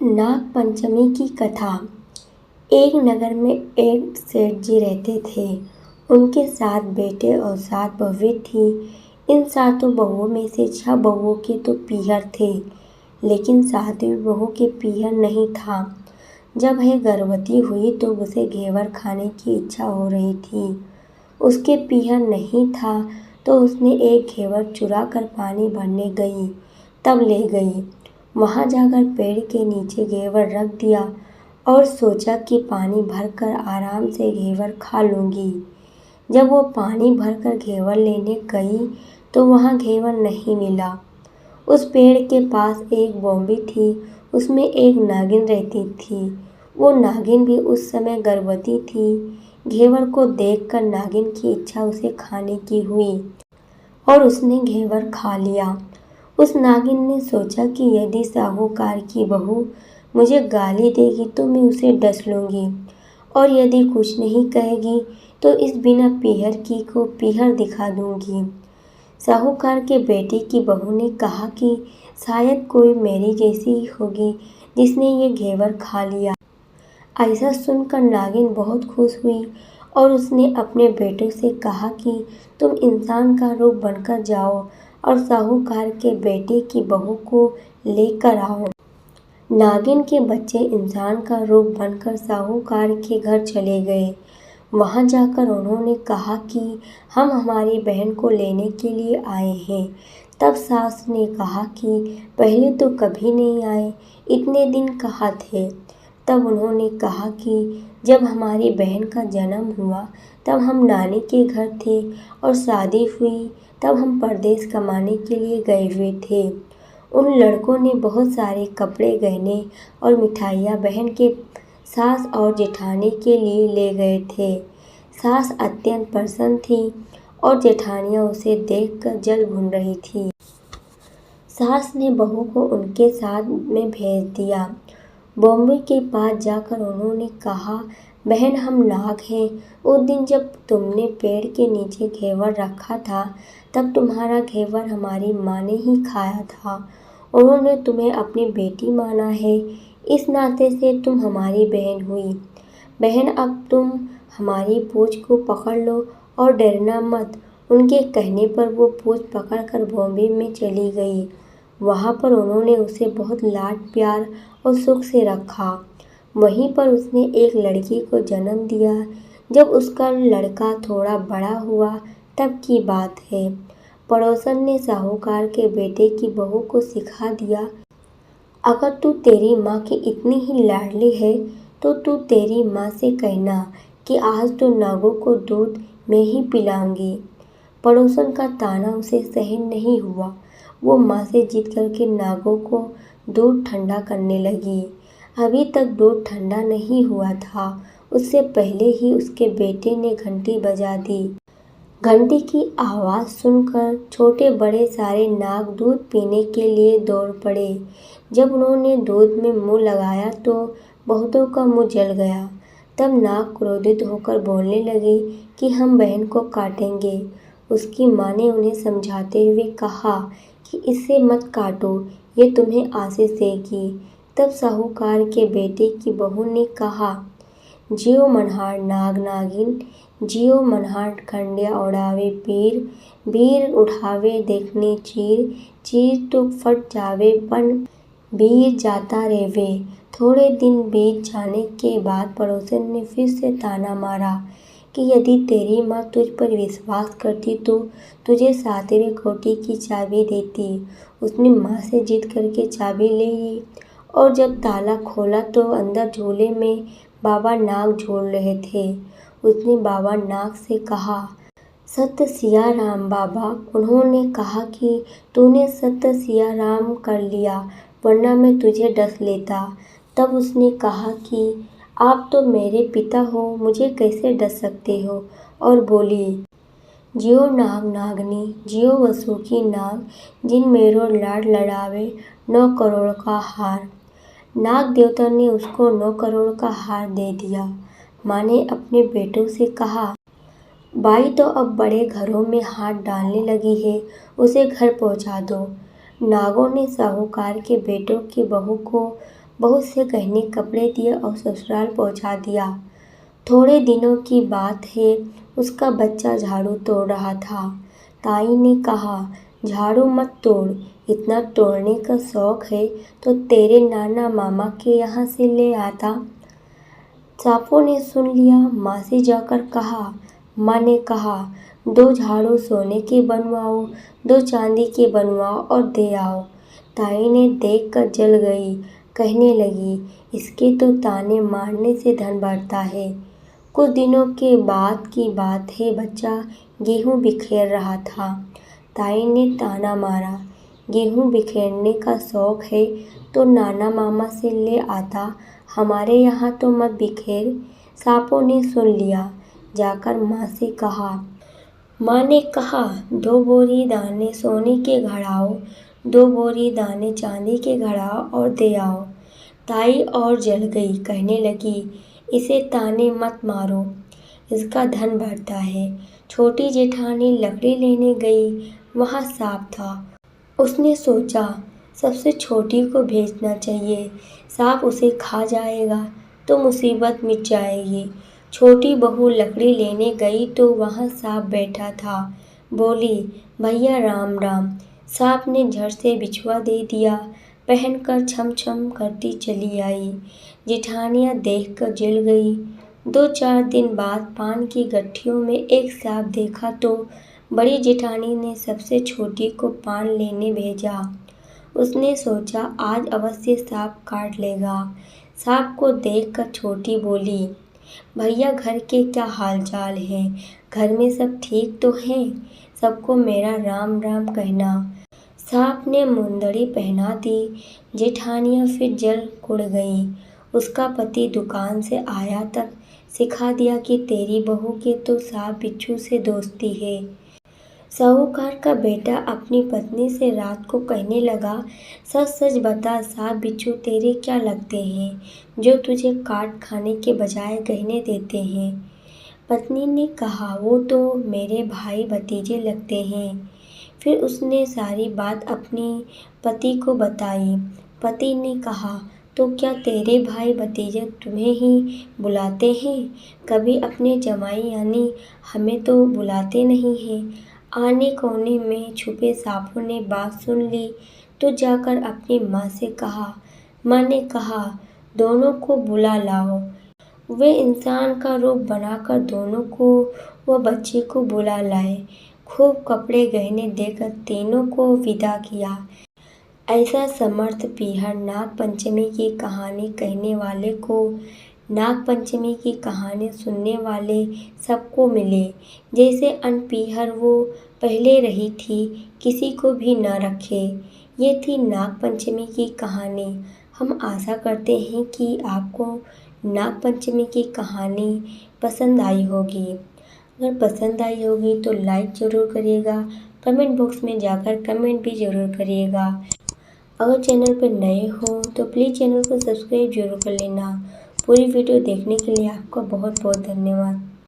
नाग पंचमी की कथा। एक नगर में एक सेठ जी रहते थे। उनके 7 बेटे और 7 बहुएं थीं। इन 7 बहुओं में से 6 बहुओं के तो पीहर थे, लेकिन 7वीं बहू के पीहर नहीं था। जब वह गर्भवती हुई तो उसे घेवर खाने की इच्छा हो रही थी। उसके पीहर नहीं था तो उसने एक घेवर चुरा कर पानी भरने गई, तब ले गई। वहाँ जाकर पेड़ के नीचे घेवर रख दिया और सोचा कि पानी भरकर आराम से घेवर खा लूँगी। जब वो पानी भरकर घेवर लेने गई तो वहाँ घेवर नहीं मिला। उस पेड़ के पास एक बॉम्बी थी, उसमें एक नागिन रहती थी। वो नागिन भी उस समय गर्भवती थी। घेवर को देखकर नागिन की इच्छा उसे खाने की हुई और उसने घेवर खा लिया। उस नागिन ने सोचा कि यदि साहूकार की बहू मुझे गाली देगी तो मैं उसे डस लूँगी, और यदि कुछ नहीं कहेगी तो इस बिना पीहर की को पीहर दिखा दूँगी। साहूकार के बेटे की बहू ने कहा कि शायद कोई मेरी जैसी ही होगी जिसने ये घेवर खा लिया। ऐसा सुनकर नागिन बहुत खुश हुई और उसने अपने बेटों से कहा कि तुम इंसान का रूप बनकर जाओ और साहूकार के बेटे की बहू को लेकर आओ। नागिन के बच्चे इंसान का रूप बनकर साहूकार के घर चले गए। वहाँ जाकर उन्होंने कहा कि हम हमारी बहन को लेने के लिए आए हैं। तब सास ने कहा कि पहले तो कभी नहीं आए, इतने दिन कहाँ थे। तब उन्होंने कहा कि जब हमारी बहन का जन्म हुआ तब हम नानी के घर थे और शादी हुई तब हम परदेश कमाने के लिए गए हुए थे। उन लड़कों ने बहुत सारे कपड़े, गहने और मिठाइयाँ बहन के सास और जेठानी के लिए ले गए थे। सास अत्यंत प्रसन्न थी और जेठानियाँ उसे देखकर जल भून रही थी। सास ने बहू को उनके साथ में भेज दिया। बॉम्बे के पास जाकर उन्होंने कहा, बहन हम नाग हैं। उस दिन जब तुमने पेड़ के नीचे घेवर रखा था तब तुम्हारा घेवर हमारी माँ ने ही खाया था। उन्होंने तुम्हें अपनी बेटी माना है, इस नाते से तुम हमारी बहन हुई। बहन अब तुम हमारी पूँछ को पकड़ लो और डरना मत। उनके कहने पर वो पूँछ पकड़कर बॉम्बे में चली गई। वहाँ पर उन्होंने उसे बहुत लाड प्यार और सुख से रखा। वहीं पर उसने एक लड़की को जन्म दिया। जब उसका लड़का थोड़ा बड़ा हुआ तब की बात है, पड़ोसन ने साहूकार के बेटे की बहू को सिखा दिया, अगर तू तेरी माँ की इतनी ही लाडली है तो तू तेरी माँ से कहना कि आज तो नागों को दूध मैं ही पिलाऊंगी। पड़ोसन का ताना उसे सहन नहीं हुआ। वो माँ से जिद करके नागों को दूध ठंडा करने लगी। अभी तक दूध ठंडा नहीं हुआ था, उससे पहले ही उसके बेटे ने घंटी बजा दी। घंटी की आवाज़ सुनकर छोटे बड़े सारे नाग दूध पीने के लिए दौड़ पड़े। जब उन्होंने दूध में मुँह लगाया तो बहुतों का मुँह जल गया। तब नाग क्रोधित होकर बोलने लगे कि हम बहन को काटेंगे। उसकी माँ ने उन्हें समझाते हुए कहा कि इसे मत काटो, ये तुम्हें आशीष देगी। तब साहूकार के बेटे की बहू ने कहा, जियो मनहार नाग नागिन, जियो मनहार खंडिया उड़ावे पीर, बीर उठावे देखने चीर, चीर तो फट जावे पन बीर जाता रेवे। थोड़े दिन बीत जाने के बाद पड़ोसन ने फिर से ताना मारा कि यदि तेरी माँ तुझ पर विश्वास करती तो तुझे 7वें कोठी की चाबी देती। उसने माँ से जिद करके चाबी ले ली और जब ताला खोला तो अंदर झूले में बाबा नाग झूल रहे थे। उसने बाबा नाग से कहा, सत्य सिया राम बाबा। उन्होंने कहा कि तूने सत्य सिया राम कर लिया, वरना मैं तुझे डस लेता। तब उसने कहा कि आप तो मेरे पिता हो, मुझे कैसे डस सकते हो, और बोली, जियो नाग नागनी, जियो वसुकी नाग, जिन मेरो लाड लड़ावे 9 करोड़ का हार। नाग देवता ने उसको 9 करोड़ का हार दे दिया। माँ ने अपने बेटों से कहा, बाई तो अब बड़े घरों में हाथ डालने लगी है, उसे घर पहुँचा दो। नागों ने साहूकार के बेटों की बहू को बहुत से गहने कपड़े दिए और ससुराल पहुंचा दिया। थोड़े दिनों की बात है, उसका बच्चा झाड़ू तोड़ रहा था। ताई ने कहा, झाड़ू मत तोड़, इतना तोड़ने का शौक है तो तेरे नाना मामा के यहाँ से ले आता। साफो ने सुन लिया। माँ से जाकर कहा। माँ ने कहा, 2 झाड़ू सोने के बनवाओ, 2 चांदी के बनवाओ और दे आओ। ताई ने देख कर जल गई। कहने लगी, इसके तो ताने मारने से धन बढ़ता है। कुछ दिनों के बाद की बात है, बच्चा गेहूँ बिखेर रहा था। ताई ने ताना मारा, गेहूँ बिखेरने का शौक है तो नाना मामा से ले आता, हमारे यहाँ तो मत बिखेर। सापों ने सुन लिया। जाकर माँ से कहा। माँ ने कहा, 2 बोरी दाने सोने के घड़ाओ, 2 बोरी दाने चांदी के घड़ाओ और दे आओ। ताई और जल गई। कहने लगी, इसे ताने मत मारो, इसका धन बढ़ता है। छोटी जेठानी लकड़ी लेने गई। वहाँ सांप था। उसने सोचा, सबसे छोटी को भेजना चाहिए, सांप उसे खा जाएगा तो मुसीबत मिट जाएगी। छोटी बहू लकड़ी लेने गई तो वहाँ सांप बैठा था। बोली, भैया राम राम। सांप ने झट से बिछुआ दे दिया। पहनकर छम छम करती चली आई। जेठानियाँ देखकर जल गई। 2-4 दिन बाद पान की गठरियों में एक सांप देखा तो बड़ी जेठानी ने सबसे छोटी को पान लेने भेजा। उसने सोचा, आज अवश्य सांप काट लेगा। सांप को देखकर छोटी बोली, भैया घर के क्या हाल चाल हैं? घर में सब ठीक तो हैं? सबको मेरा राम राम कहना। सांप ने मुंदड़ी पहना दी। जेठानियाँ फिर जल कुड़ गई। उसका पति दुकान से आया तक सिखा दिया कि तेरी बहू के तो सांप बिच्छू से दोस्ती है। साहूकार का बेटा अपनी पत्नी से रात को कहने लगा, सच सच बता, सांप बिच्छू तेरे क्या लगते हैं जो तुझे काट खाने के बजाय गहने देते हैं? पत्नी ने कहा, वो तो मेरे भाई भतीजे लगते हैं। फिर उसने सारी बात अपनी पति को बताई। पति ने कहा, तो क्या तेरे भाई भतीजे तुम्हें ही बुलाते हैं? कभी अपने जमाई यानी हमें तो बुलाते नहीं हैं। आने कोने में छुपे सांपों ने बात सुन ली तो जाकर अपनी माँ से कहा। माँ ने कहा, दोनों को बुला लाओ। वे इंसान का रूप बनाकर दोनों को व बच्चे को बुला लाए। खूब कपड़े गहने देकर तीनों को विदा किया। ऐसा समर्थ पीहर नाग पंचमी की कहानी कहने वाले को, नाग पंचमी की कहानी सुनने वाले सबको मिले। जैसे अनपीहर वो पहले रही थी, किसी को भी न रखे। ये थी नाग पंचमी की कहानी। हम आशा करते हैं कि आपको नाग पंचमी की कहानी पसंद आई होगी। अगर पसंद आई होगी तो लाइक ज़रूर करिएगा, कमेंट बॉक्स में जाकर कमेंट भी ज़रूर करिएगा। अगर चैनल पर नए हो तो प्लीज़ चैनल को सब्सक्राइब जरूर कर लेना। पूरी वीडियो देखने के लिए आपका बहुत बहुत धन्यवाद।